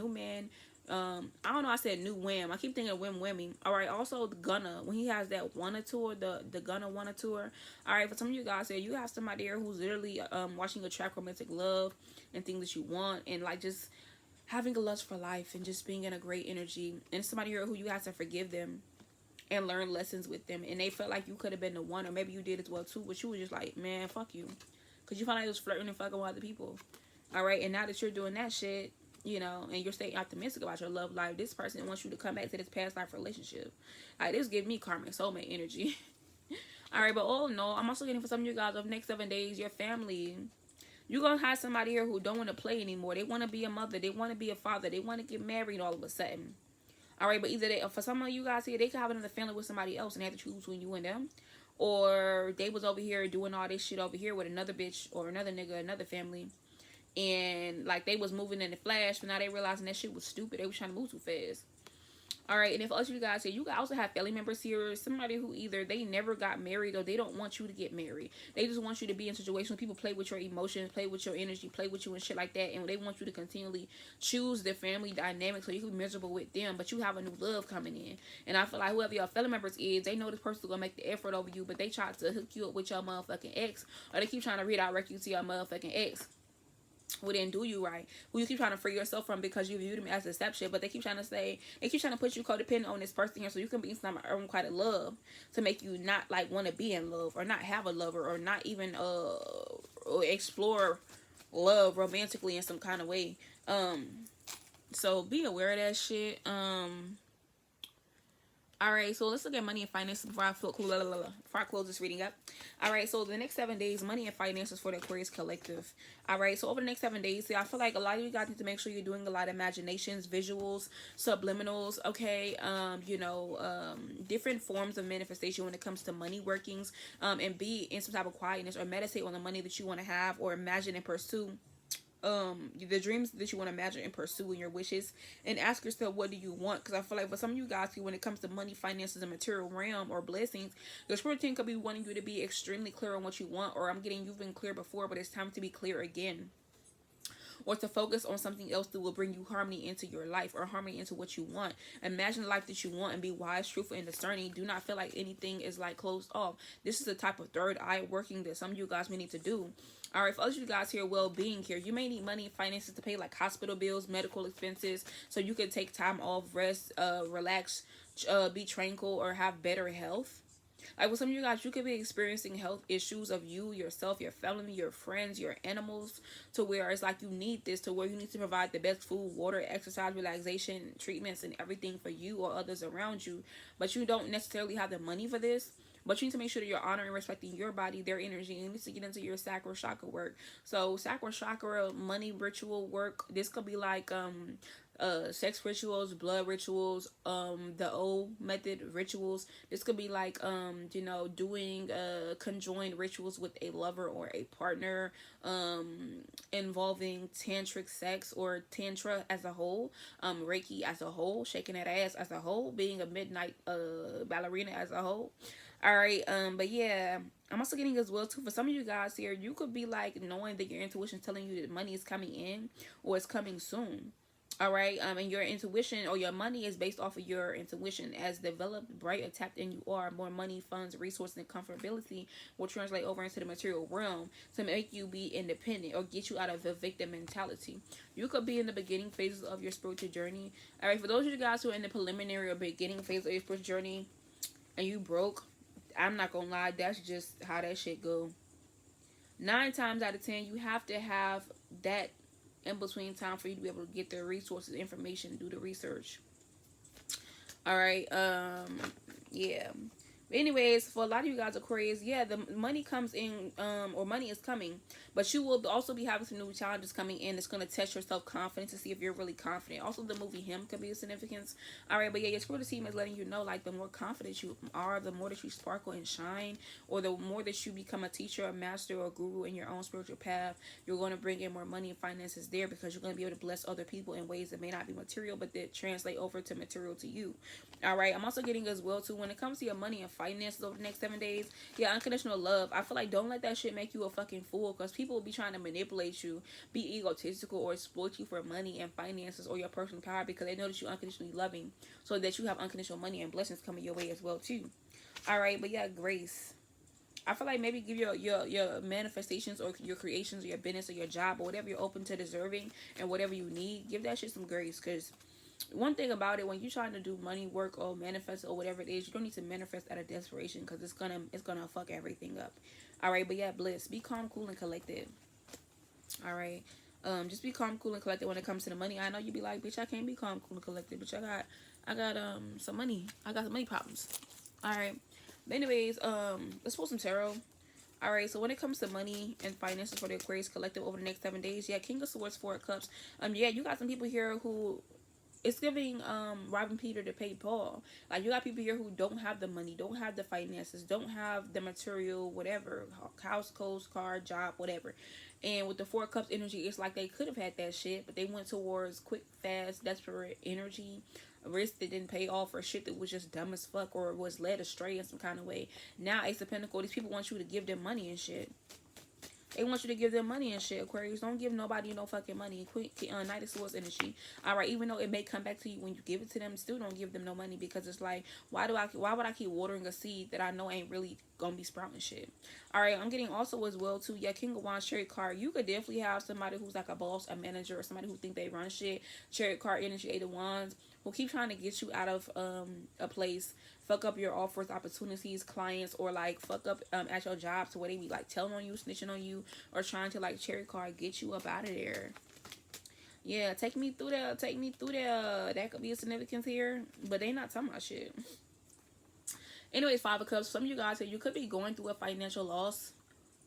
men. I don't know, I said new wham. I keep thinking of Wham Whammy. Alright, also the Gunna, when he has that Wanna tour, the Gunna Wanna tour. Alright, for some of you guys here, you have somebody here who's literally watching you attract romantic love and things that you want, and like just having a lust for life and just being in a great energy. And somebody here who you have to forgive them and learn lessons with them, and they felt like you could have been the one, or maybe you did as well too, but you were just like, man, fuck you, because you found out you was flirting and fucking with other people. Alright, and now that you're doing that shit, you know, and you're staying optimistic about your love life, this person wants you to come back to this past life relationship. Like, this gives me karmic soulmate energy. Alright, but all in all, I'm also getting for some of you guys over the next 7 days, your family. You're going to have somebody here who don't want to play anymore. They want to be a mother. They want to be a father. They want to get married all of a sudden. Alright, but either for some of you guys here, they could have another family with somebody else and they have to choose between you and them. Or they was over here doing all this shit over here with another bitch or another nigga, another family. And like they was moving in the flash, but now they realizing that shit was stupid. They was trying to move too fast. All right, and if us you guys here, you also have family members here, somebody who either they never got married or they don't want you to get married. They just want you to be in situations where people play with your emotions, play with your energy, play with you and shit like that, and they want you to continually choose the family dynamic so you can be miserable with them, but you have a new love coming in. And I feel like whoever your family members is, they know this person's gonna make the effort over you, but they try to hook you up with your motherfucking ex, or they keep trying to redirect you to your motherfucking ex who didn't do you right, who you keep trying to free yourself from because you viewed him as deception, but they keep trying to put you codependent on this person here so you can be in some unrequited love to make you not like want to be in love or not have a lover or not even or explore love romantically in some kind of way. So be aware of that shit. Alright, so let's look at money and finances before I close this reading up. Alright, so the next 7 days, money and finances for the Aquarius collective. Alright, so over the next 7 days, I feel like a lot of you guys need to make sure you're doing a lot of imaginations, visuals, subliminals, okay? Different forms of manifestation when it comes to money workings, and be in some type of quietness or meditate on the money that you want to have or imagine and pursue. The dreams that you want to imagine and pursue in your wishes, and ask yourself, what do you want? Because I feel like for some of you guys, when it comes to money, finances, and material realm or blessings, your spirit team could be wanting you to be extremely clear on what you want, or I'm getting you've been clear before, but it's time to be clear again, or to focus on something else that will bring you harmony into your life or harmony into what you want. Imagine the life that you want and be wise, truthful, and discerning. Do not feel like anything is like closed off. This is the type of third eye working that some of you guys may need to do. All right, for others of you guys here, well-being here, you may need money and finances to pay like hospital bills, medical expenses, so you can take time off, rest, relax, be tranquil, or have better health. Like with some of you guys, you could be experiencing health issues of you, yourself, your family, your friends, your animals, to where it's like you need this, to where you need to provide the best food, water, exercise, relaxation, treatments, and everything for you or others around you. But you don't necessarily have the money for this. But you need to make sure that you're honoring and respecting your body, their energy. You need to get into your sacral chakra work. So sacral chakra, money ritual work. This could be like sex rituals, blood rituals, the old method rituals. This could be like doing conjoined rituals with a lover or a partner, involving tantric sex or tantra as a whole, Reiki as a whole, shaking that ass as a whole, being a midnight ballerina as a whole. All right, but yeah, I'm also getting as well too, for some of you guys here, you could be like knowing that your intuition is telling you that money is coming in or it's coming soon. All right, and your intuition or your money is based off of your intuition. As developed, bright, or tapped in you are, more money, funds, resources, and comfortability will translate over into the material realm to make you be independent or get you out of the victim mentality. You could be in the beginning phases of your spiritual journey. All right, for those of you guys who are in the preliminary or beginning phase of your spiritual journey and you broke, I'm not gonna lie, that's just how that shit go. 9 times out of 10, you have to have that in between time for you to be able to get the resources, information, do the research. All right. Yeah. Anyways, for a lot of you guys, Aquarius, yeah, the money comes in, or money is coming, but you will also be having some new challenges coming in. It's going to test your self confidence to see if you're really confident. Also, the movie Him could be a significance. All right, but yeah, your spiritual team is letting you know, like, the more confident you are, the more that you sparkle and shine, or the more that you become a teacher, a master, or a guru in your own spiritual path, you're going to bring in more money and finances there because you're going to be able to bless other people in ways that may not be material, but that translate over to material to you. All right, I'm also getting as well too when it comes to your money and finances over the next 7 days. Yeah, unconditional love. I feel like don't let that shit make you a fucking fool, because people will be trying to manipulate you, be egotistical, or exploit you for money and finances or your personal power because they know that you're unconditionally loving, so that you have unconditional money and blessings coming your way as well too. All right, but yeah, grace. I feel like maybe give your manifestations or your creations or your business or your job or whatever you're open to deserving and whatever you need, give that shit some grace, because one thing about it, when you're trying to do money work or manifest or whatever it is, you don't need to manifest out of desperation, because it's gonna fuck everything up. All right, but yeah, bliss. Be calm, cool, and collected. All right, just be calm, cool, and collected when it comes to the money. I know you be like, bitch, I can't be calm, cool, and collected, bitch. I got some money. I got some money problems. All right, but anyways, let's pull some tarot. All right, so when it comes to money and finances for the Aquarius collective over the next 7 days, yeah, King of Swords, Four of Cups. Yeah, you got some people here who it's giving robbing Peter to pay Paul. Like, you got people here who don't have the money, don't have the finances, don't have the material, whatever, house, clothes, car, job, whatever. And with the Four Cups energy, it's like they could have had that shit, but they went towards quick, fast, desperate energy, a risk that didn't pay off, for shit that was just dumb as fuck or was led astray in some kind of way. Now Ace of Pentacles, these people want you to give them money and shit. They want you to give them money and shit, Aquarius. Don't give nobody no fucking money. Knight of Swords energy. All right, even though it may come back to you when you give it to them, still don't give them no money, because it's like, why would I keep watering a seed that I know ain't really gonna be sprouting shit? All right, I'm getting also as well too. Yeah, King of Wands, Chariot card. You could definitely have somebody who's like a boss, a manager, or somebody who think they run shit. Chariot card energy, Eight of Wands, will keep trying to get you out of a place, fuck up your offers, opportunities, clients, or like fuck up at your job to where they be like telling on you, snitching on you, or trying to like cherry card get you up out of there. Yeah, take me through there, take me through there. That could be a significance here, but they not talking about shit. Anyways, Five of Cups. Some of you guys here, you could be going through a financial loss,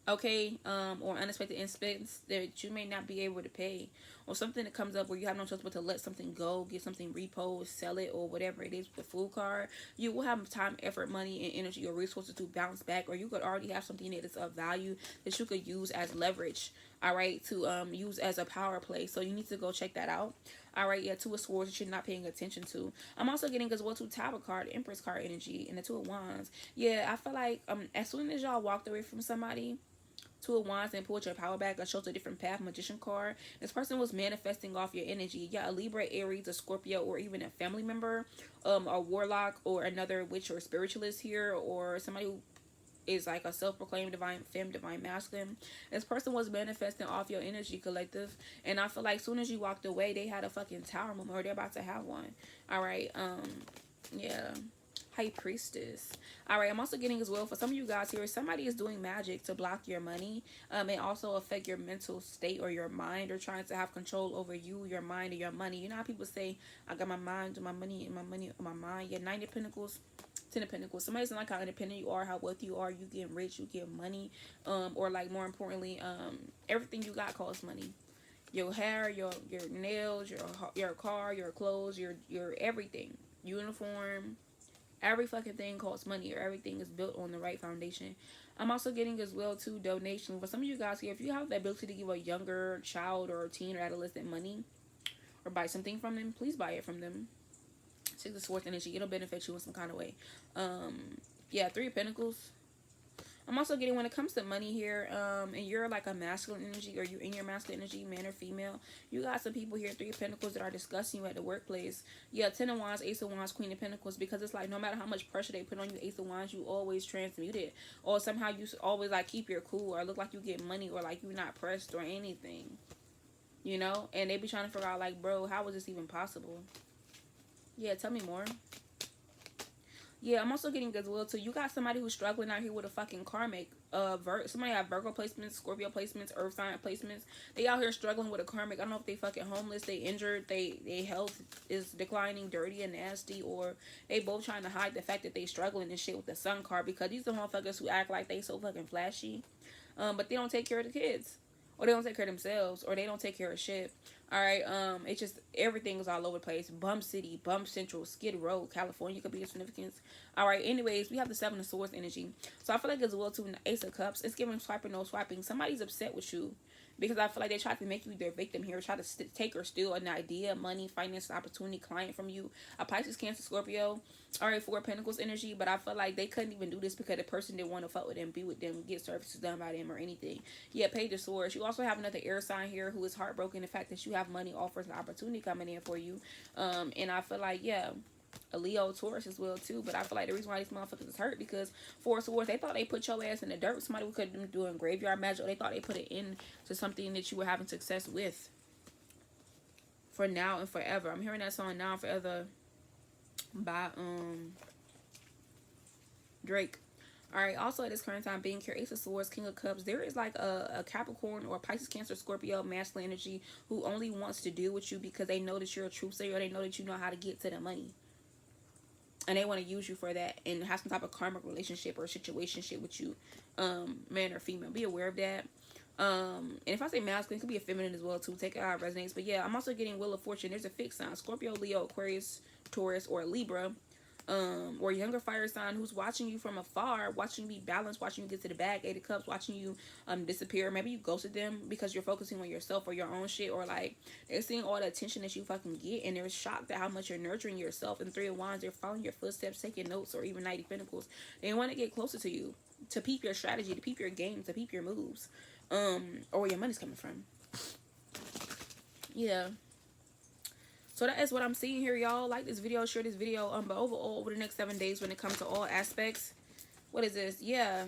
okay, or unexpected expense that you may not be able to pay, or something that comes up where you have no choice but to let something go, get something repoed, sell it, or whatever it is with the Fool card. You will have time, effort, money, and energy or resources to bounce back, or you could already have something that is of value that you could use as leverage, all right, to use as a power play. So you need to go check that out. All right, yeah, Two of Swords that you're not paying attention to. I'm also getting as well to Tower card, Empress card energy, and the Two of Wands. Yeah, I feel like as soon as y'all walked away from somebody, Two of Wands, and pulled your power back, or chose a different path, Magician card. This person was manifesting off your energy. Yeah, a Libra, Aries, a Scorpio, or even a family member, a warlock, or another witch or spiritualist here, or somebody who is like a self-proclaimed divine femme, divine masculine. This person was manifesting off your energy, collective. And I feel like as soon as you walked away, they had a fucking tower moment, or they're about to have one. All right, yeah. High Priestess. All right, I'm also getting as well for some of you guys here, somebody is doing magic to block your money, and also affect your mental state or your mind, or trying to have control over you, your mind, or your money. You know how people say, I got my mind, my money, and my money on my mind. Yeah, Nine of Pentacles, Ten of Pentacles. Somebody doesn't like how independent you are, how wealthy you are, you getting rich, you get money, or like more importantly, everything you got costs money. Your hair, your nails, your car, your clothes, your everything, uniform. Every fucking thing costs money, or everything is built on the right foundation. I'm also getting as well to donation. For some of you guys here, if you have the ability to give a younger child or teen or adolescent money, or buy something from them, please buy it from them. Six of Swords energy, it'll benefit you in some kind of way. Yeah, Three of Pentacles. I'm also getting when it comes to money here, and you're like a masculine energy, or you're in your masculine energy, man or female, you got some people here, Three of Pentacles, that are discussing you at the workplace. Yeah, Ten of Wands, Ace of Wands, Queen of Pentacles, because it's like no matter how much pressure they put on you, Ace of Wands, you always transmute it, or somehow you always like keep your cool, or look like you get money, or like you're not pressed or anything, you know. And they be trying to figure out like, bro, how was this even possible? Yeah, tell me more. Yeah, I'm also getting as well too. You got somebody who's struggling out here with a fucking karmic. Somebody have Virgo placements, Scorpio placements, Earth sign placements. They out here struggling with a karmic. I don't know if they fucking homeless, they injured, they health is declining, dirty and nasty, or they both trying to hide the fact that they struggling and shit with the Sun card, because these are motherfuckers who act like they so fucking flashy, but they don't take care of the kids, or they don't take care of themselves, or they don't take care of shit. All right, it's just everything is all over the place. Bump City, Bump Central, Skid Row, California could be a significance. All right, anyways, we have the Seven of Swords energy. So I feel like as well too in the Ace of Cups, it's giving swiping, no swiping. Somebody's upset with you because I feel like they tried to make you their victim here, try to take or steal an idea, money, finance, opportunity, client from you. A Pisces, Cancer, Scorpio. All right, Four of Pentacles energy, but I feel like they couldn't even do this because the person didn't want to fuck with them, be with them, get services done by them or anything. Yeah, Page of Swords. You also have another air sign here who is heartbroken the fact that you have money, offers, and opportunity coming in for you. And I feel like, yeah, a Leo, Taurus as well too. But I feel like the reason why these motherfuckers is hurt because Four of Swords, they thought they put your ass in the dirt. Somebody could have been doing graveyard magic, or they thought they put it into something that you were having success with. For now and forever. I'm hearing that song Now and Forever by Drake. Alright, also at this current time, being here, Ace of Swords, King of Cups, there is like a Capricorn or Pisces, Cancer, Scorpio, masculine energy who only wants to deal with you because they know that you're a truth sayer, or they know that you know how to get to the money. And they want to use you for that and have some type of karmic relationship or situationship with you, man or female. Be aware of that. And if I say masculine, it could be a feminine as well too. Take it how it resonates. But yeah, I'm also getting Wheel of Fortune. There's a fixed sign: Scorpio, Leo, Aquarius, Taurus, or Libra. Or younger fire sign who's watching you from afar, watching you be balanced, watching you get to the bag, Eight of Cups, watching you disappear. Maybe you ghosted them because you're focusing on yourself or your own shit, or like they're seeing all the attention that you fucking get and they're shocked at how much you're nurturing yourself. And Three of Wands, they're following your footsteps, taking notes, or even Knight of Pentacles. They want to get closer to you, to peep your strategy, to peep your game, to peep your moves, or where your money's coming from. Yeah. So that is what I'm seeing here, y'all. Like this video, share this video. But overall, over the next 7 days, when it comes to all aspects, what is this? Yeah,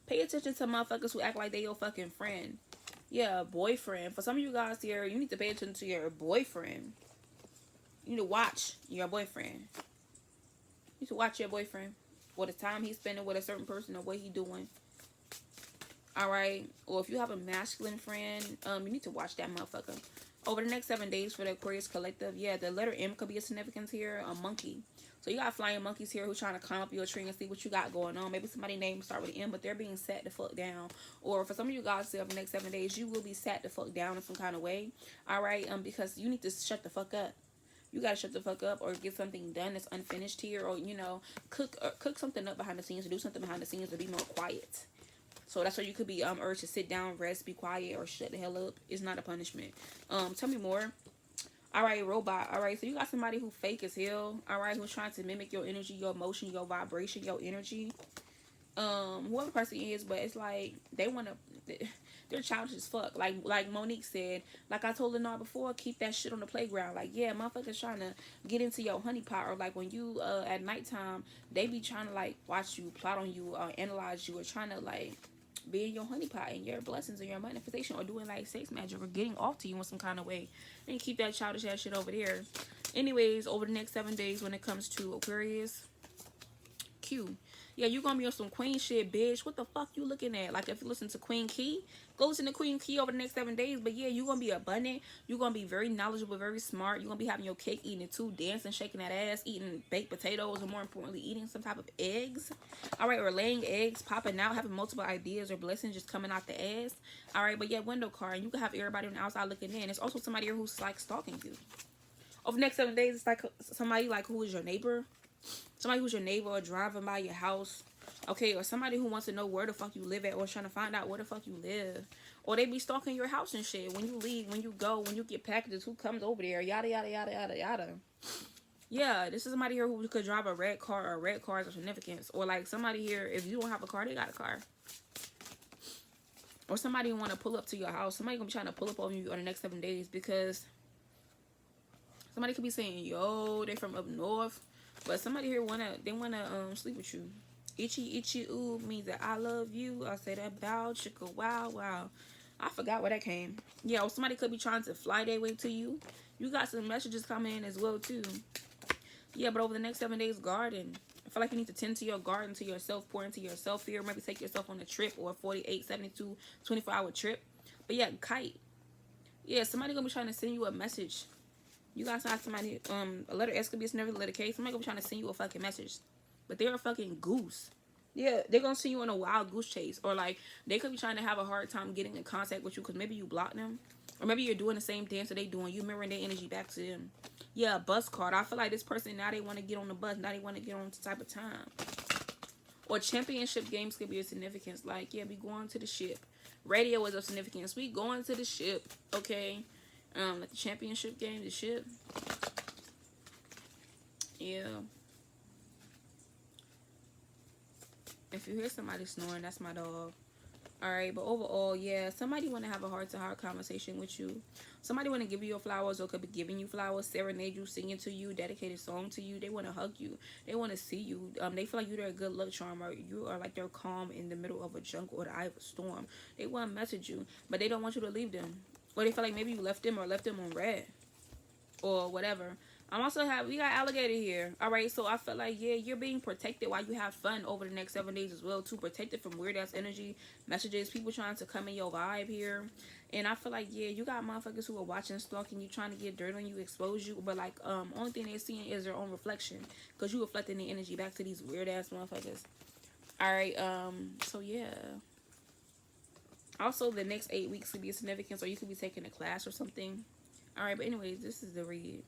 pay attention to motherfuckers who act like they your fucking friend. Yeah, boyfriend. For some of you guys here, you need to pay attention to your boyfriend. You need to watch your boyfriend. You need to watch your boyfriend. What the time he's spending with a certain person, or what he doing. All right. Or if you have a masculine friend, you need to watch that motherfucker. Over the next 7 days for the Aquarius collective, yeah, the letter M could be a significance here. A monkey. So you got flying monkeys here who's trying to climb up your tree and see what you got going on. Maybe somebody's name start with M, but they're being sat the fuck down. Or for some of you guys, over the next 7 days, you will be sat the fuck down in some kind of way. All right, because you need to shut the fuck up. You gotta shut the fuck up, or get something done that's unfinished here, or you know, cook something up behind the scenes, or do something behind the scenes, or be more quiet. So that's why you could be urged to sit down, rest, be quiet, or shut the hell up. It's not a punishment. Tell me more. All right, robot. All right, so you got somebody who fake as hell. All right, who's trying to mimic your energy, your emotion, your vibration, your energy. Whoever person is, but it's like they want to. They're childish as fuck. Like Monique said, like I told Lenore before, keep that shit on the playground. Like, yeah, motherfuckers trying to get into your honeypot, or like when you at nighttime, they be trying to like watch you, plot on you, analyze you, or trying to like be in your honeypot and your blessings and your manifestation, or doing like sex magic, or getting off to you in some kind of way. And keep that childish ass shit over there. Anyways, over the next 7 days when it comes to Aquarius, Q. Yeah, you gonna be on some queen shit, bitch. What the fuck you looking at? Like, if you listen to Queen Key, go listen to Queen Key over the next 7 days. But yeah, you gonna be abundant. You gonna be very knowledgeable, very smart. You gonna be having your cake, eating it too, dancing, shaking that ass, eating baked potatoes, and more importantly, eating some type of eggs. All right, or laying eggs, popping out, having multiple ideas or blessings just coming out the ass. All right, but yeah, window card. And you can have everybody on the outside looking in. It's also somebody here who's like stalking you. Over the next 7 days, it's like somebody like who is your neighbor. Somebody who's your neighbor, or driving by your house. Okay, or somebody who wants to know where the fuck you live at, or trying to find out where the fuck you live. Or they be stalking your house and shit. When you leave, when you go, when you get packages, who comes over there, yada, yada, yada, yada, yada. Yeah, this is somebody here who could drive a red car, or red cars of significance. Or like somebody here, if you don't have a car, they got a car. Or somebody want to pull up to your house. Somebody gonna be trying to pull up on you on the next 7 days, because somebody could be saying, yo, they from up north. But somebody here wanna sleep with you. Itchy itchy ooh means that I love you. I say that bow chicka wow wow. I forgot where that came. Yeah, or somebody could be trying to fly their way to you. You got some messages coming in as well too. Yeah, but over the next 7 days, garden. I feel like you need to tend to your garden, to yourself, pour into yourself here. Maybe take yourself on a trip, or a 48, 72, 24-hour trip. But yeah, kite. Yeah, somebody gonna be trying to send you a message. You guys have somebody, a letter S could be a never letter K. Somebody gonna be trying to send you a fucking message. But they're a fucking goose. Yeah, they're gonna send you on a wild goose chase. Or like, they could be trying to have a hard time getting in contact with you because maybe you blocked them. Or maybe you're doing the same dance that they doing. You mirroring their energy back to them. Yeah, bus card. I feel like this person, now they want to get on the bus. Now they want to get on the type of time. Or championship games could be of significance. Like, yeah, we going to the ship. Radio is of significance. We going to the ship. Okay. Like the championship game, the ship. Yeah. If you hear somebody snoring, that's my dog. Alright, but overall, yeah, somebody want to have a heart-to-heart conversation with you. Somebody want to give you your flowers, or could be giving you flowers, serenade you, singing to you, dedicated song to you. They want to hug you. They want to see you. They feel like you're their good luck charm, or you are like their calm in the middle of a jungle or the eye of a storm. They want to message you, but they don't want you to leave them. Or they feel like maybe you left them, or left them on red, or whatever. We got alligator here. All right, so I feel like, yeah, you're being protected while you have fun over the next 7 days as well, too. Protected from weird ass energy, messages, people trying to come in your vibe here. And I feel like, yeah, you got motherfuckers who are watching, stalking you, trying to get dirt on you, expose you. But like, only thing they're seeing is their own reflection, because you reflecting the energy back to these weird ass motherfuckers. All right, so yeah. Also, the next 8 weeks could be significant, or you could be taking a class or something. All right, but anyways, this is the read.